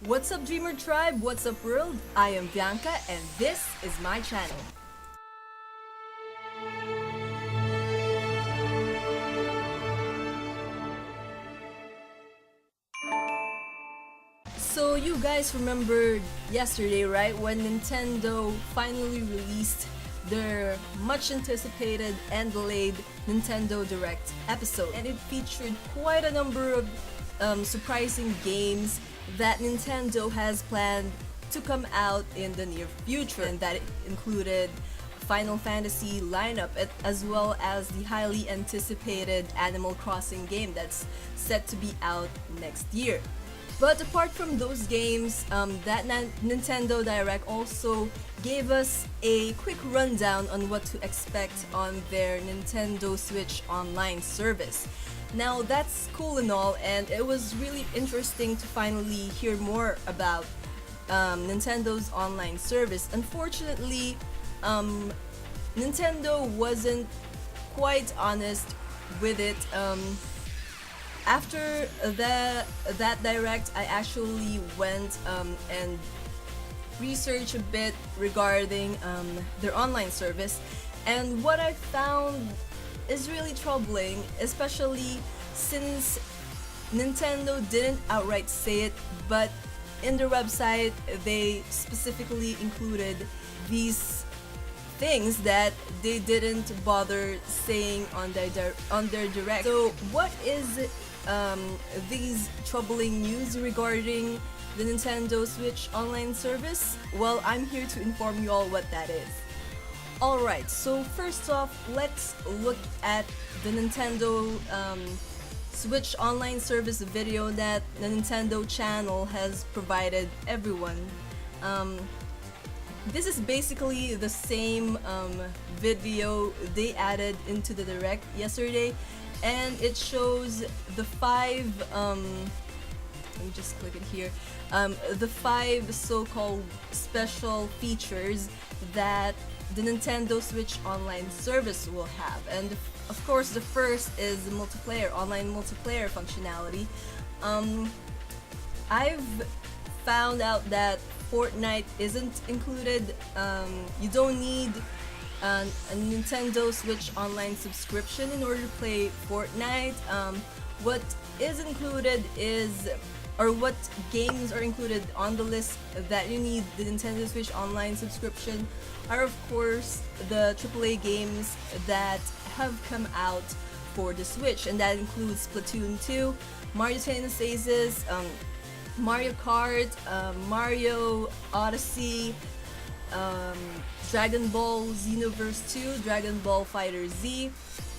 What's up, Dreamer Tribe? What's up, world? I am Bianca, and this is my channel. So you guys remember yesterday, right? When Nintendo finally released their much anticipated and delayed Nintendo Direct episode, and it featured quite a number of surprising games that Nintendo has planned to come out in the near future, and that included Final Fantasy lineup as well as the highly anticipated Animal Crossing game that's set to be out next year. But apart from those games, that Nintendo Direct also gave us a quick rundown on what to expect on their Nintendo Switch Online service. Now that's cool and all, and it was really interesting to finally hear more about Nintendo's online service. Unfortunately, Nintendo wasn't quite honest with it. After that direct, I actually went and researched a bit regarding their online service, and what I found is really troubling, especially since Nintendo didn't outright say it, but in their website they specifically included these things that they didn't bother saying on their direct. So what is these troubling news regarding the Nintendo Switch online service? Well, I'm here to inform you all what that is. Alright, so first off, let's look at the Nintendo Switch online service video that the Nintendo channel has provided everyone. This is basically the same video they added into the Direct yesterday, and it shows the five, let me just click it here, the five so-called special features that the Nintendo Switch Online service will have. And of course, the first is the multiplayer, online multiplayer functionality. I've found out that Fortnite isn't included. You don't need a Nintendo Switch Online subscription in order to play Fortnite. What is included is, or what games are included on the list that you need the Nintendo Switch Online subscription are of course the AAA games that have come out for the Switch, and that includes Splatoon 2, Mario Tennis Aces, Mario Kart, Mario Odyssey, Dragon Ball Xenoverse 2, Dragon Ball Fighter Z,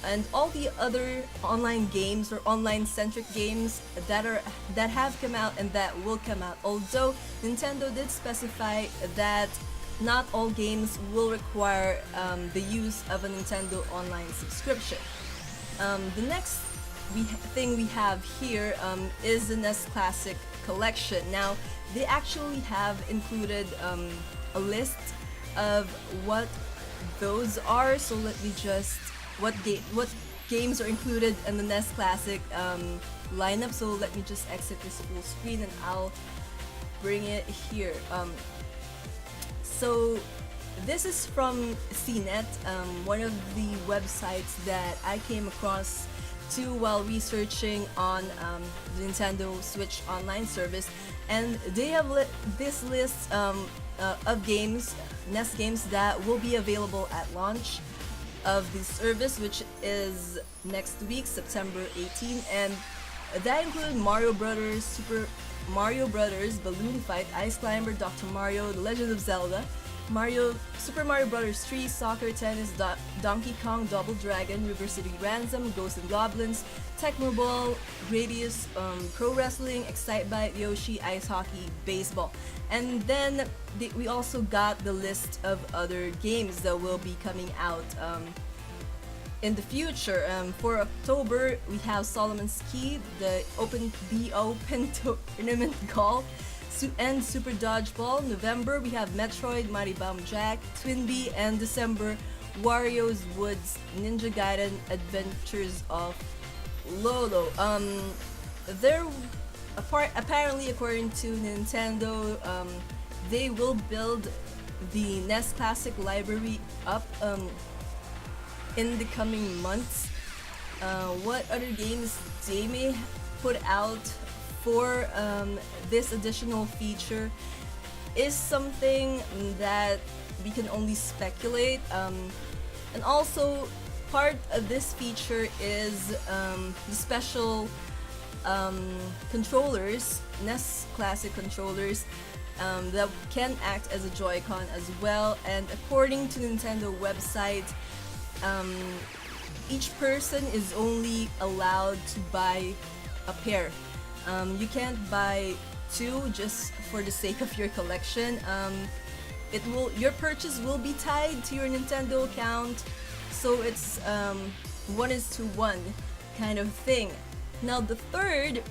and all the other online games or online-centric games that have come out and that will come out. Although Nintendo did specify that not all games will require the use of a Nintendo Online subscription. The next thing we have here is the NES Classic Collection. Now, they actually have included a list of what those are, so let me just, what games are included in the NES Classic lineup. So let me just exit this full screen and I'll bring it here. So this is from CNET, one of the websites that I came across too while researching on the Nintendo Switch Online service, and they have this list of games, NES games that will be available at launch of the service, which is next week, September 18, and that include Mario Brothers, Super Mario Brothers, Balloon Fight, Ice Climber, Dr. Mario, The Legend of Zelda, Super Mario Brothers 3, Soccer Tennis, Donkey Kong, Double Dragon, River City Ransom, Ghosts and Goblins, Tecmo Ball, Gradius, Pro Wrestling, Excitebike, Yoshi, Ice Hockey, Baseball. And then we also got the list of other games that will be coming out in the future. For October, we have Solomon's Key, the Open Tournament Golf, and Super Dodgeball. November, we have Metroid, Mighty Bomb Jack, Twinbee, and December, Wario's Woods, Ninja Gaiden, Adventures of Lolo. There apparently, according to Nintendo, they will build the NES Classic library up in the coming months. What other games they may put out for this additional feature is something that we can only speculate. And also, part of this feature is the special controllers, NES Classic controllers, that can act as a Joy-Con as well. And according to Nintendo website, each person is only allowed to buy a pair. You can't buy two just for the sake of your collection. Your purchase will be tied to your Nintendo account, so it's 1:1 kind of thing. Now the third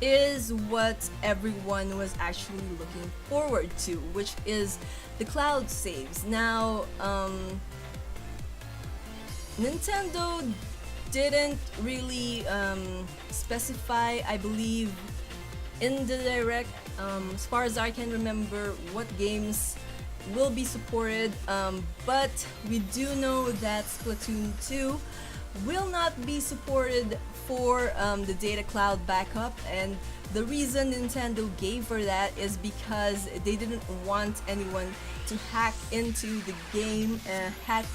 is what everyone was actually looking forward to, which is the cloud saves. Now, Nintendo didn't really specify, I believe, in the direct, as far as I can remember, what games will be supported, but we do know that Splatoon 2 will not be supported for the data cloud backup, and the reason Nintendo gave for that is because they didn't want anyone to hack into the game, hack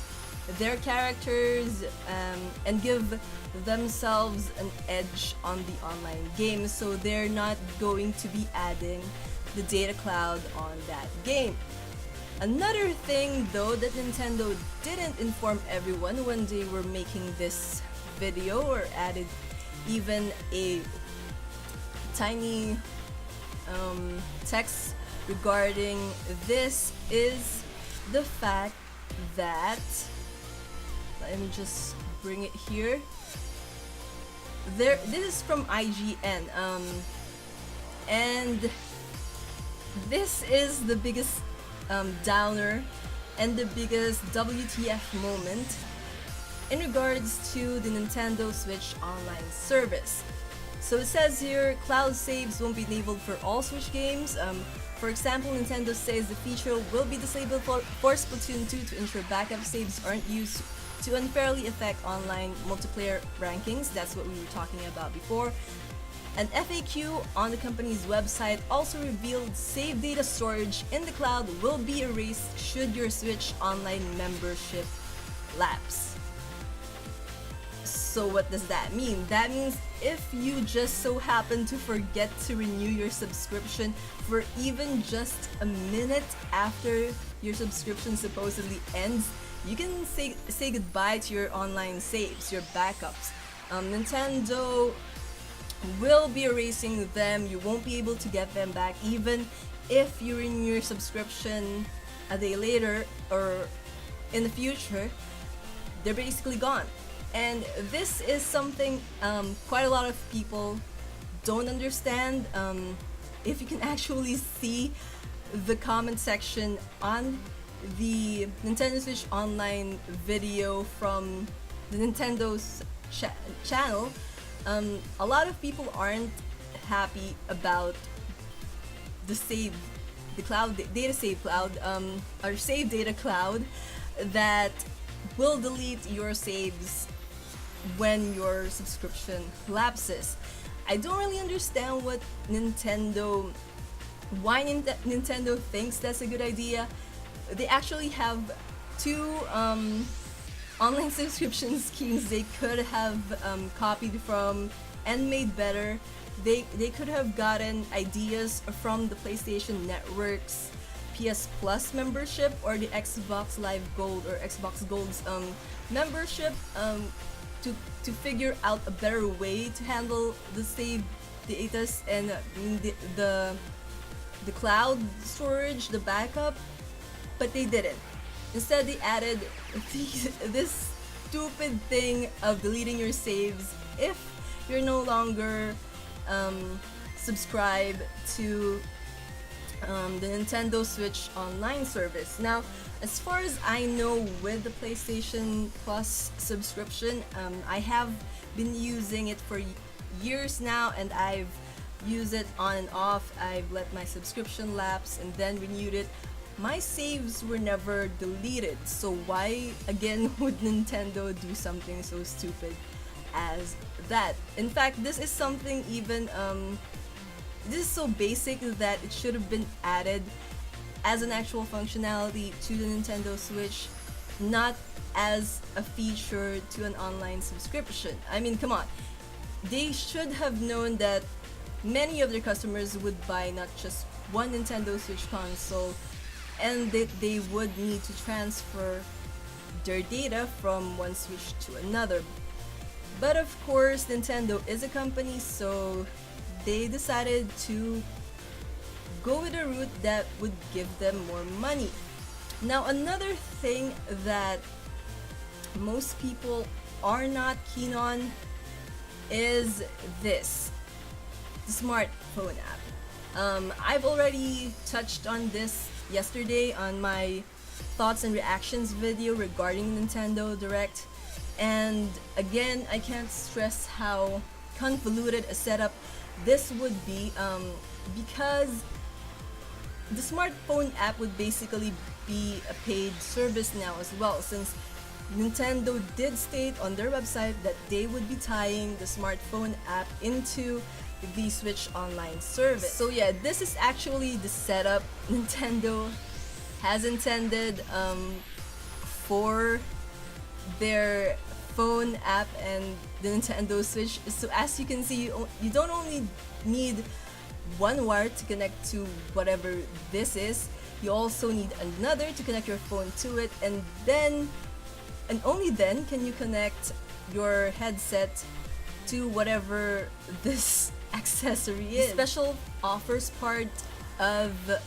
their characters, and give themselves an edge on the online game, so they're not going to be adding the data cloud on that game. Another thing though that Nintendo didn't inform everyone when they were making this video, or added even a tiny text regarding this, is the fact that, let me just bring it here. This is from IGN, and this is the biggest downer and the biggest WTF moment in regards to the Nintendo Switch Online service. So it says here, cloud saves won't be enabled for all Switch games. For example, Nintendo says the feature will be disabled for Splatoon 2 to ensure backup saves aren't used to unfairly affect online multiplayer rankings. That's what we were talking about before. An FAQ on the company's website also revealed save data storage in the cloud will be erased should your Switch Online membership lapse. So what does that mean? That means if you just so happen to forget to renew your subscription for even just a minute after your subscription supposedly ends, you can say goodbye to your online saves, your backups. Nintendo will be erasing them. You won't be able to get them back even if you renew your subscription a day later or in the future. They're basically gone. And this is something quite a lot of people don't understand. If you can actually see the comment section on the Nintendo Switch Online video from the Nintendo's channel, a lot of people aren't happy about the data save cloud, or save data cloud that will delete your saves when your subscription lapses. I don't really understand why Nintendo thinks that's a good idea. They actually have two online subscription schemes they could have copied from and made better. They could have gotten ideas from the PlayStation Network's PS Plus membership or the Xbox Live Gold or Xbox Gold's membership, to figure out a better way to handle the save data and the cloud storage, the backup, but they didn't. Instead, they added this stupid thing of deleting your saves if you're no longer subscribed to the Nintendo Switch Online service. Now, as far as I know, with the PlayStation Plus subscription, I have been using it for years now, and I've use it on and off. I've let my subscription lapse and then renewed it. My saves were never deleted, so why again would Nintendo do something so stupid as that? In fact, this is something even this is so basic that it should have been added as an actual functionality to the Nintendo Switch, not as a feature to an online subscription. I mean, come on. They should have known that many of their customers would buy not just one Nintendo Switch console, and that they would need to transfer their data from one Switch to another. But of course, Nintendo is a company, so they decided to go with a route that would give them more money. Now, another thing that most people are not keen on is this, the smartphone app. I've already touched on this yesterday on my thoughts and reactions video regarding Nintendo Direct, and again, I can't stress how convoluted a setup this would be, because the smartphone app would basically be a paid service now as well, since Nintendo did state on their website that they would be tying the smartphone app into the Switch Online service. So yeah, this is actually the setup Nintendo has intended for their phone app and the Nintendo Switch. So as you can see, you don't only need one wire to connect to whatever this is, you also need another to connect your phone to it, and only then can you connect your headset to whatever this accessory is. The special offers part of the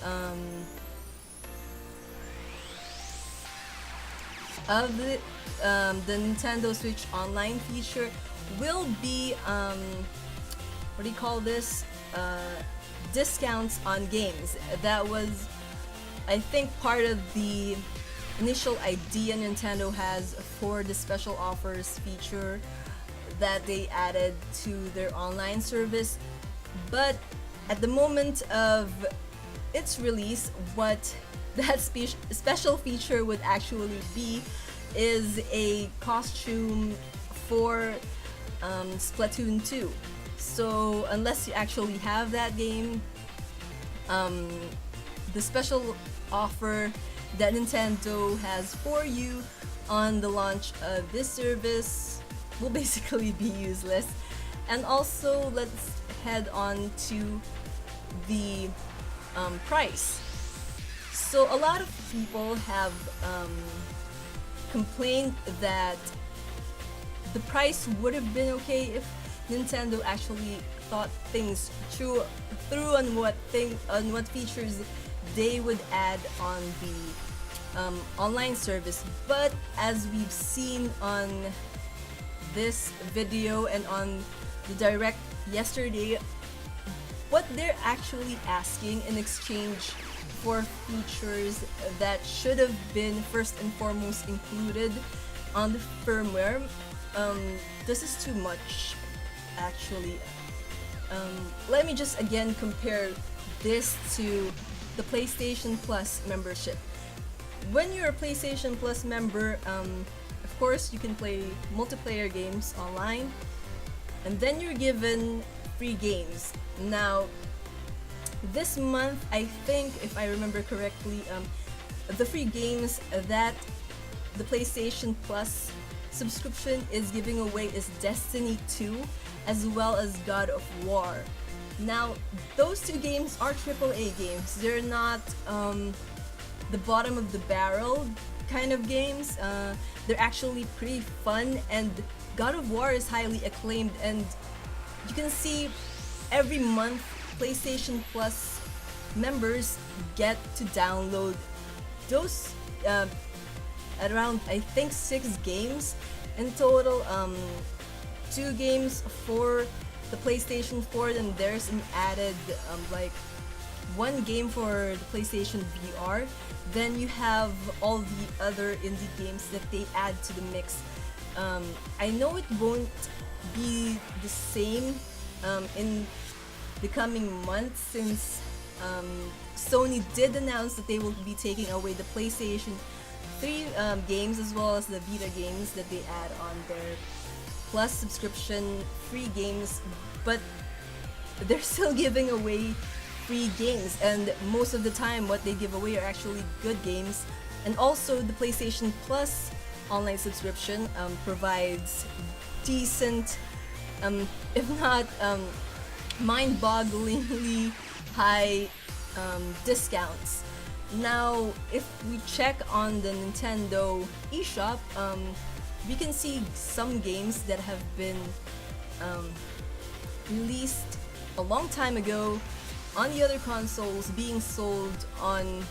Nintendo Switch Online feature will be what do you call this? Discounts on games. That was, I think, part of the initial idea Nintendo has for the special offers feature that they added to their online service. But at the moment of its release, what that special feature would actually be is a costume for Splatoon 2. So unless you actually have that game, the special offer that Nintendo has for you on the launch of this service will basically be useless. And also, let's head on to the price. So a lot of people have complained that the price would have been okay if Nintendo actually thought things through on what features they would add on the online service. But as we've seen on this video and on the Direct yesterday, what they're actually asking in exchange for features that should have been first and foremost included on the firmware, this is too much actually. Let me just again compare this to the PlayStation Plus membership. When you're a PlayStation Plus member, of course you can play multiplayer games online, and then you're given free games. Now, this month, I think, if I remember correctly, the free games that the PlayStation Plus subscription is giving away is Destiny 2 as well as God of War. Now, those two games are AAA games. They're not the bottom of the barrel kind of games. They're actually pretty fun, and God of War is highly acclaimed, and you can see every month PlayStation Plus members get to download those around, I think, 6 games in total. 2 games for the PlayStation 4, and there's an added like 1 game for the PlayStation VR. Then you have all the other indie games that they add to the mix. I know it won't be the same in the coming months, since Sony did announce that they will be taking away the PlayStation 3 games as well as the Vita games that they add on their Plus subscription free games, but they're still giving away free games, and most of the time what they give away are actually good games. And also the PlayStation Plus online subscription provides decent, if not mind-bogglingly high discounts. Now, if we check on the Nintendo eShop, we can see some games that have been released a long time ago on the other consoles being sold on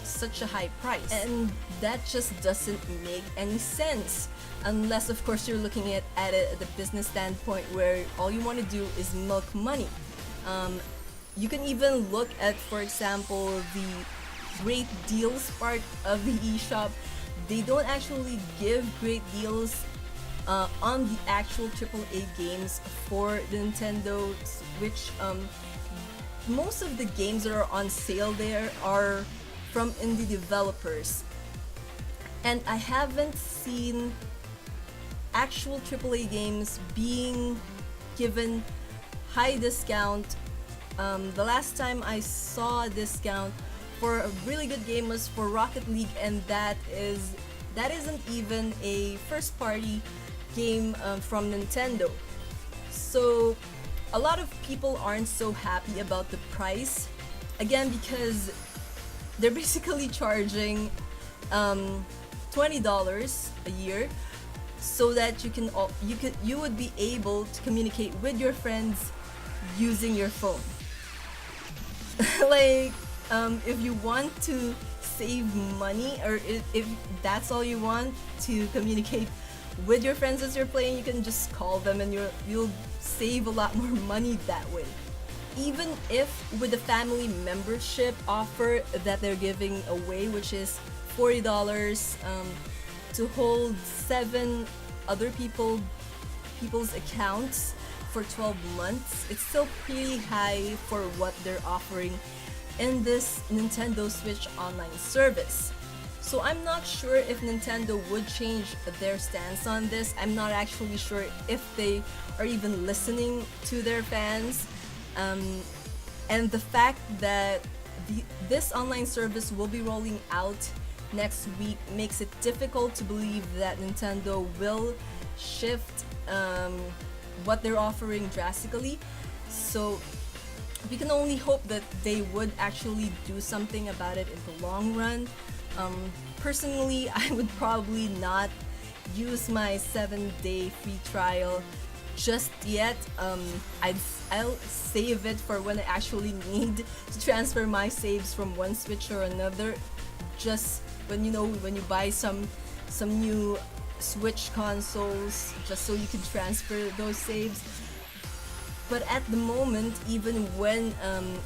such a high price, and that just doesn't make any sense, unless of course you're looking at it at the business standpoint where all you want to do is milk money. You can even look at, for example, the great deals part of the eShop. They don't actually give great deals on the actual AAA games for the Nintendo Switch. Most of the games that are on sale there are from indie developers, and I haven't seen actual AAA games being given high discount. The last time I saw a discount for a really good game was for Rocket League, and that isn't even a first party game from Nintendo. So a lot of people aren't so happy about the price, again because they're basically charging $20 a year so that you would be able to communicate with your friends using your phone. Like, if you want to save money, or if that's all you want to communicate with your friends as you're playing, you can just call them and you'll save a lot more money that way. Even if with the family membership offer that they're giving away, which is $40 to hold 7 other people's accounts for 12 months, it's still pretty high for what they're offering in this Nintendo Switch online service. So I'm not sure if Nintendo would change their stance on this. I'm not actually sure if they are even listening to their fans. And the fact that this online service will be rolling out next week makes it difficult to believe that Nintendo will shift what they're offering drastically. So we can only hope that they would actually do something about it in the long run. Personally, I would probably not use my 7-day free trial just yet. I'll save it for when I actually need to transfer my saves from one Switch or another. Just when you buy some new Switch consoles, just so you can transfer those saves. But at the moment, even when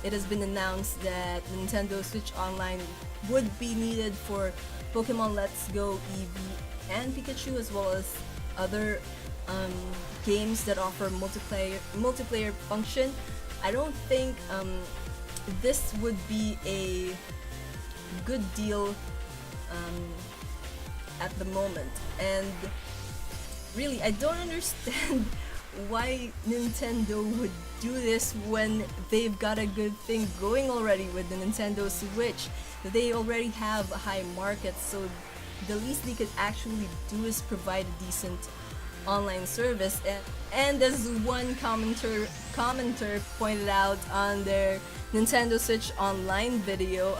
it has been announced that Nintendo Switch Online would be needed for Pokemon Let's Go, Eevee, and Pikachu, as well as other games that offer multiplayer function, I don't think this would be a good deal at the moment. And really, I don't understand why Nintendo would do this when they've got a good thing going already with the Nintendo Switch. They already have a high market, so the least they could actually do is provide a decent online service. And as one commenter pointed out on their Nintendo Switch Online video,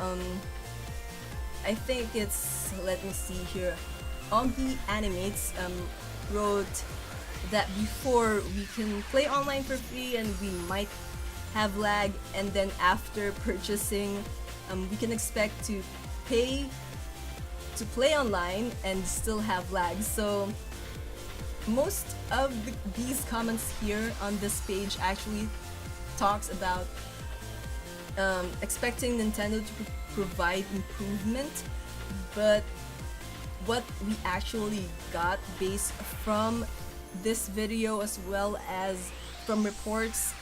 I think it's, let me see here, IAmVianca wrote that before we can play online for free and we might have lag, and then after purchasing we can expect to pay to play online and still have lag. So most of these comments here on this page actually talks about expecting Nintendo to provide improvement, but what we actually got based from this video as well as from reports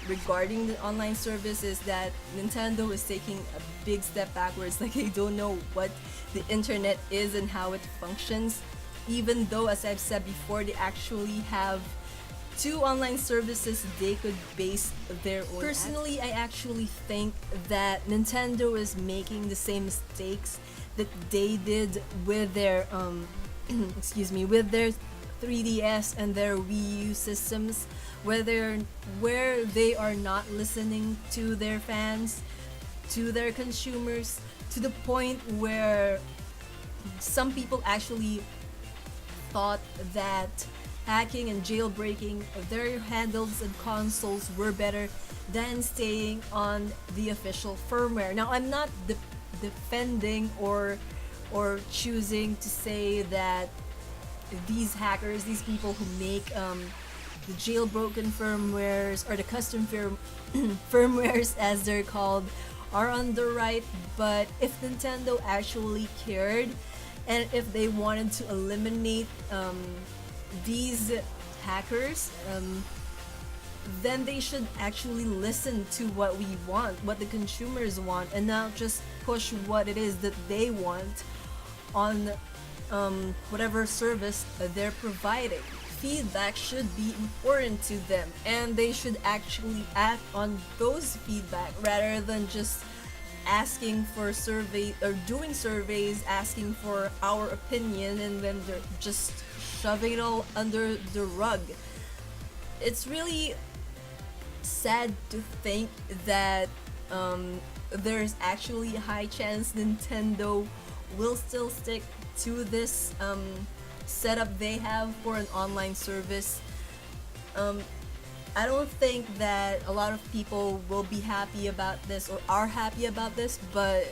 regarding the online service is that Nintendo is taking a big step backwards. Like, they don't know what the internet is and how it functions, even though, as I've said before, they actually have two online services they could base their own. Personally, I actually think that Nintendo is making the same mistakes that they did with their excuse me, with their 3DS and their Wii U systems, where they are not listening to their fans, to their consumers, to the point where some people actually thought that hacking and jailbreaking their handhelds and consoles were better than staying on the official firmware. Now, I'm not defending or choosing to say that these hackers, these people who make the jailbroken firmwares or the custom firmwares as they're called, are on the right. But if Nintendo actually cared, and if they wanted to eliminate these hackers, then they should actually listen to what we want, what the consumers want, and not just push what it is that they want on whatever service they're providing. Feedback should be important to them, and they should actually act on those feedback rather than just asking for survey or doing surveys asking for our opinion, and then they're just shoving it all under the rug. It's really sad to think that there's actually a high chance Nintendo will still stick to this setup they have for an online service. I don't think that a lot of people will be happy about this or are happy about this, but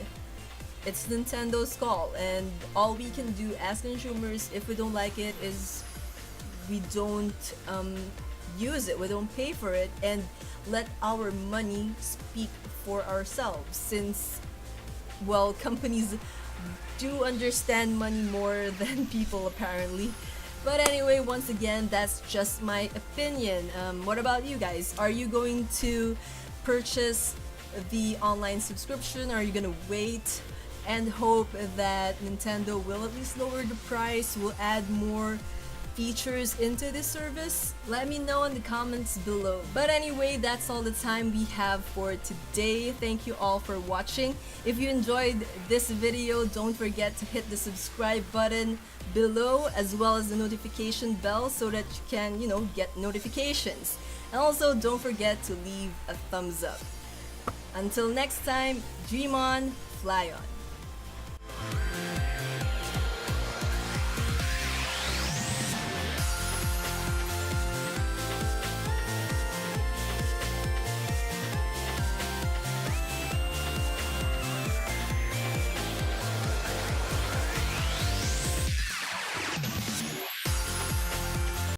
it's Nintendo's call, and all we can do as consumers, if we don't like it, is we don't use it, we don't pay for it, and let our money speak for ourselves, since, well, companies do understand money more than people apparently. But anyway, once again, that's just my opinion. What about you guys? Are you going to purchase the online subscription? Are you gonna wait and hope that Nintendo will at least lower the price, will add more features into this service? Let me know in the comments below. But anyway, that's all the time we have for today. Thank you all for watching. If you enjoyed this video, don't forget to hit the subscribe button below, as well as the notification bell, so that you can, get notifications. And also, don't forget to leave a thumbs up. Until next time, dream on, fly on.